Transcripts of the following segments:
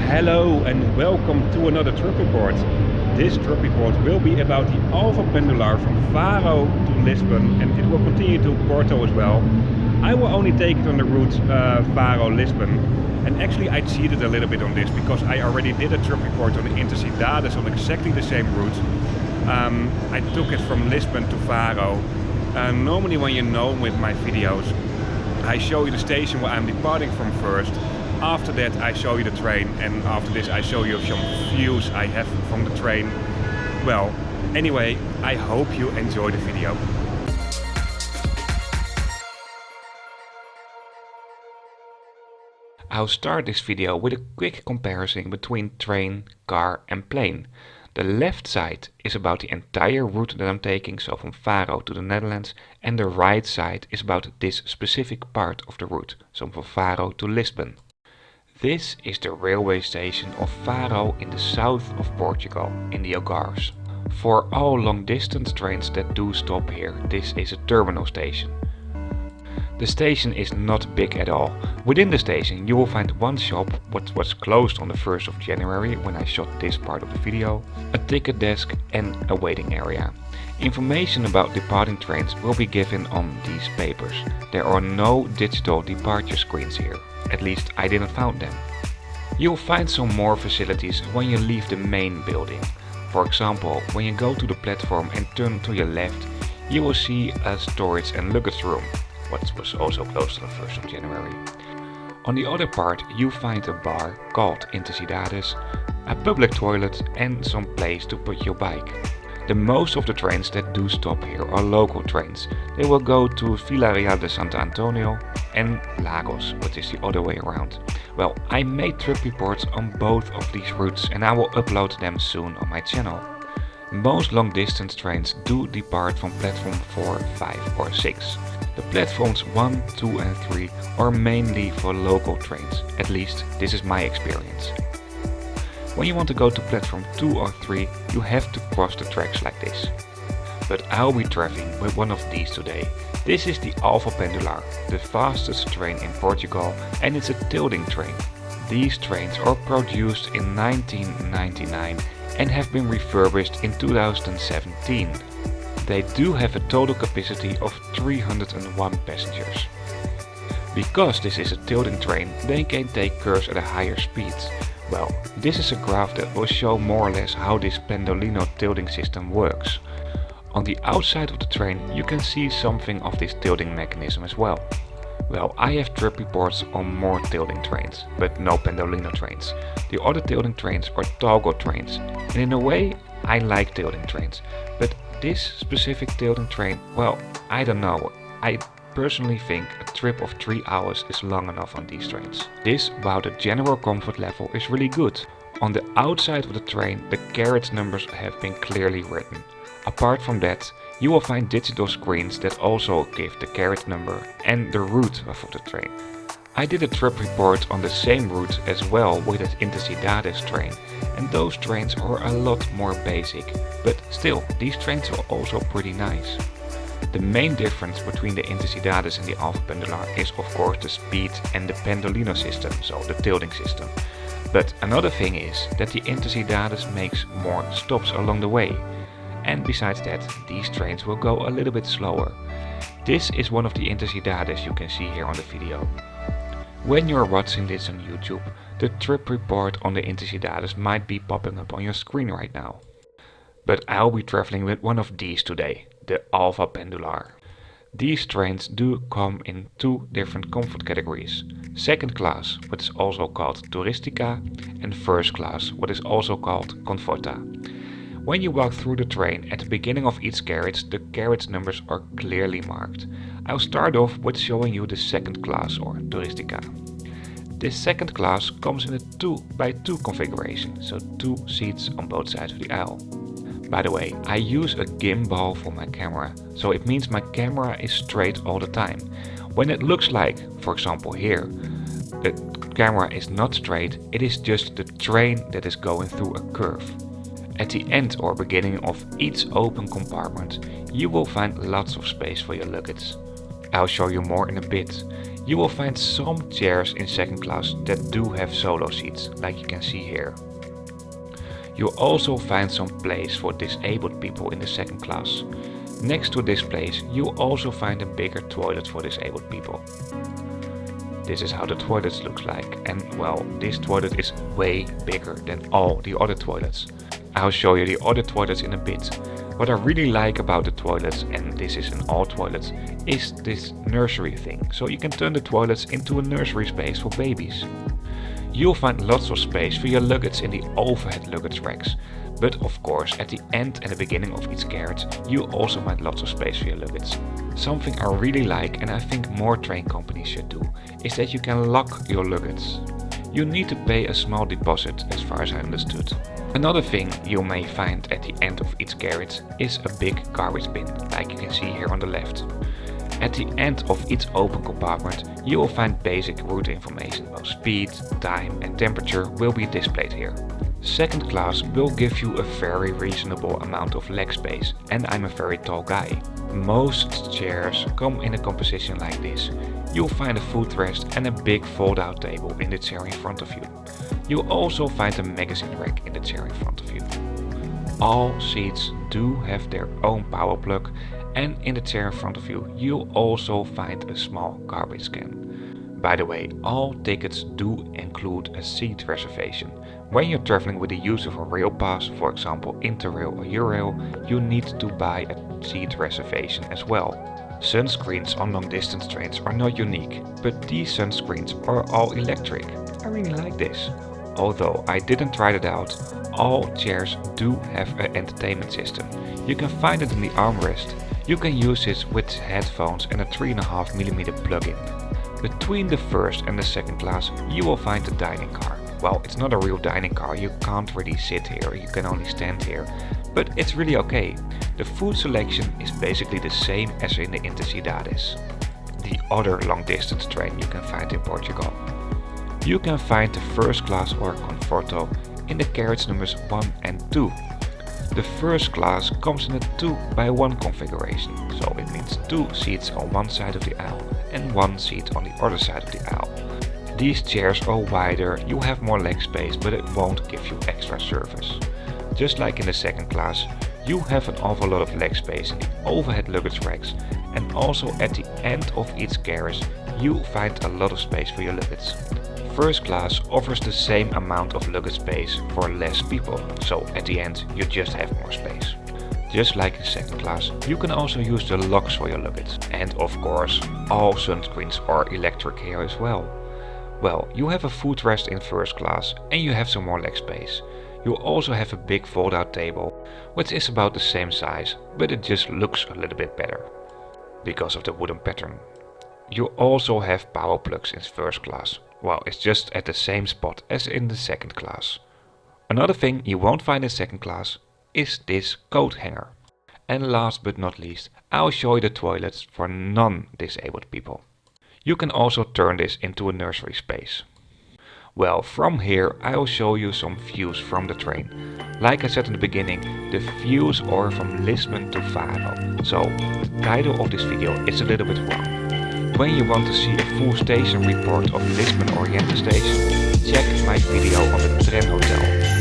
Hello and welcome to another trip report. This trip report will be about the Alfa Pendular from Faro to Lisbon, and it will continue to Porto as well. I will only take it on the route Faro-Lisbon, and actually I cheated a little bit on this because I already did a trip report on the Intercidades on exactly the same route. I took it from Lisbon to Faro. Normally when you know with my videos, I show you the station where I'm departing from first. After that I show you the train, and after this I show you some views I have from the train. Well, anyway, I hope you enjoy the video. I'll start this video with a quick comparison between train, car and plane. The left side is about the entire route that I'm taking, so from Faro to the Netherlands, and the right side is about this specific part of the route, so from Faro to Lisbon. This is the railway station of Faro in the south of Portugal, in the Algarves. For all long distance trains that do stop here, this is a terminal station. The station is not big at all. Within the station you will find one shop, what was closed on the 1st of January when I shot this part of the video, a ticket desk and a waiting area. Information about departing trains will be given on these papers. There are no digital departure screens here. At least I didn't find them. You'll find some more facilities when you leave the main building. For example, when you go to the platform and turn to your left, you will see a storage and luggage room, what was also closed on the 1st of January. On the other part you find a bar called Intercidades, a public toilet and some place to put your bike. The most of the trains that do stop here are local trains. They will go to Villarreal de Santo Antonio and Lagos, which is the other way around. Well, I made trip reports on both of these routes and I will upload them soon on my channel. Most long distance trains do depart from platform 4, 5 or 6. The platforms 1, 2 and 3 are mainly for local trains, at least this is my experience. When you want to go to platform 2 or 3, you have to cross the tracks like this. But I'll be traveling with one of these today. This is the Alfa Pendular, the fastest train in Portugal, and it's a tilting train. These trains are produced in 1999 and have been refurbished in 2017. They do have a total capacity of 301 passengers. Because this is a tilting train, they can take curves at a higher speed. Well, this is a graph that will show more or less how this Pendolino tilting system works. On the outside of the train you can see something of this tilting mechanism as well. Well, I have trip reports on more tilting trains, but no Pendolino trains. The other tilting trains are toggle trains, and in a way I like tilting trains, but this specific tilting train, well, I don't know. I personally think a trip of 3 hours is long enough on these trains. This, while the general comfort level is really good. On the outside of the train the carriage numbers have been clearly written. Apart from that, you will find digital screens that also give the carriage number and the route of the train. I did a trip report on the same route as well with the Intercidades train, and those trains are a lot more basic, but still, these trains are also pretty nice. The main difference between the Intercidades and the Alfa Pendular is of course the speed and the Pendolino system, so the tilting system. But another thing is that the Intercidades makes more stops along the way. And besides that, these trains will go a little bit slower. This is one of the Intercidades you can see here on the video. When you're watching this on YouTube, the trip report on the Intercidades might be popping up on your screen right now. But I'll be traveling with one of these today, the Alfa Pendular. These trains do come in two different comfort categories. Second class, what is also called Touristica, and first class, what is also called Conforta. When you walk through the train, at the beginning of each carriage, the carriage numbers are clearly marked. I'll start off with showing you the second class or Touristica. This second class comes in a 2x2 configuration, so 2 seats on both sides of the aisle. By the way, I use a gimbal for my camera, so it means my camera is straight all the time. When it looks like, for example here, the camera is not straight, it is just the train that is going through a curve. At the end or beginning of each open compartment, you will find lots of space for your luggage. I'll show you more in a bit. You will find some chairs in second class that do have solo seats, like you can see here. You'll also find some place for disabled people in the second class. Next to this place, you'll also find a bigger toilet for disabled people. This is how the toilet looks like, and well, this toilet is way bigger than all the other toilets. I'll show you the other toilets in a bit. What I really like about the toilets, and this is in all toilets, is this nursery thing. So you can turn the toilets into a nursery space for babies. You'll find lots of space for your luggage in the overhead luggage racks. But of course, at the end and the beginning of each carriage, you'll also find lots of space for your luggage. Something I really like, and I think more train companies should do, is that you can lock your luggage. You need to pay a small deposit, as far as I understood. Another thing you may find at the end of each carriage is a big garbage bin, like you can see here on the left. At the end of each open compartment, you will find basic route information, while speed, time and temperature will be displayed here. Second class will give you a very reasonable amount of leg space, and I'm a very tall guy. Most chairs come in a composition like this. You'll find a footrest and a big fold-out table in the chair in front of you. You'll also find a magazine rack in the chair in front of you. All seats do have their own power plug, and in the chair in front of you, you'll also find a small garbage can. By the way, all tickets do include a seat reservation. When you're traveling with the use of a rail pass, for example Interrail or Eurail, you need to buy a seat reservation as well. Sunscreens on long distance trains are not unique, but these sunscreens are all electric. I really like this. Although I didn't try it out, all chairs do have an entertainment system. You can find it in the armrest. You can use it with headphones and a 3.5mm plug-in. Between the first and the second class, you will find a dining car. Well, it's not a real dining car, you can't really sit here, you can only stand here. But it's really okay. The food selection is basically the same as in the Intercidades, the other long distance train you can find in Portugal. You can find the first class or Conforto in the carriage numbers 1 and 2. The first class comes in a 2x1 configuration, so it means 2 seats on one side of the aisle and 1 seat on the other side of the aisle. These chairs are wider, you have more leg space, but it won't give you extra service. Just like in the second class, you have an awful lot of leg space in the overhead luggage racks, and also at the end of each carriage you find a lot of space for your luggage. First class offers the same amount of luggage space for less people, so at the end you just have more space. Just like in second class, you can also use the locks for your luggage. And of course, all sunscreens are electric here as well. Well, you have a footrest in first class and you have some more leg space. You also have a big fold-out table, which is about the same size, but it just looks a little bit better because of the wooden pattern. You also have power plugs in first class. Well, it's just at the same spot as in the second class. Another thing you won't find in second class is this coat hanger. And last but not least, I'll show you the toilets for non-disabled people. You can also turn this into a nursery space. Well, from here I will show you some views from the train. Like I said in the beginning, the views are from Lisbon to Faro, so the title of this video is a little bit wrong. When you want to see a full station report of Lisbon Oriente Station, check my video on the Tren Hotel.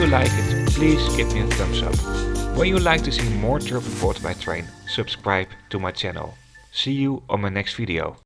you like it, please give me a thumbs up. When you like to see more trip reports by train, subscribe to my channel. See you on my next video.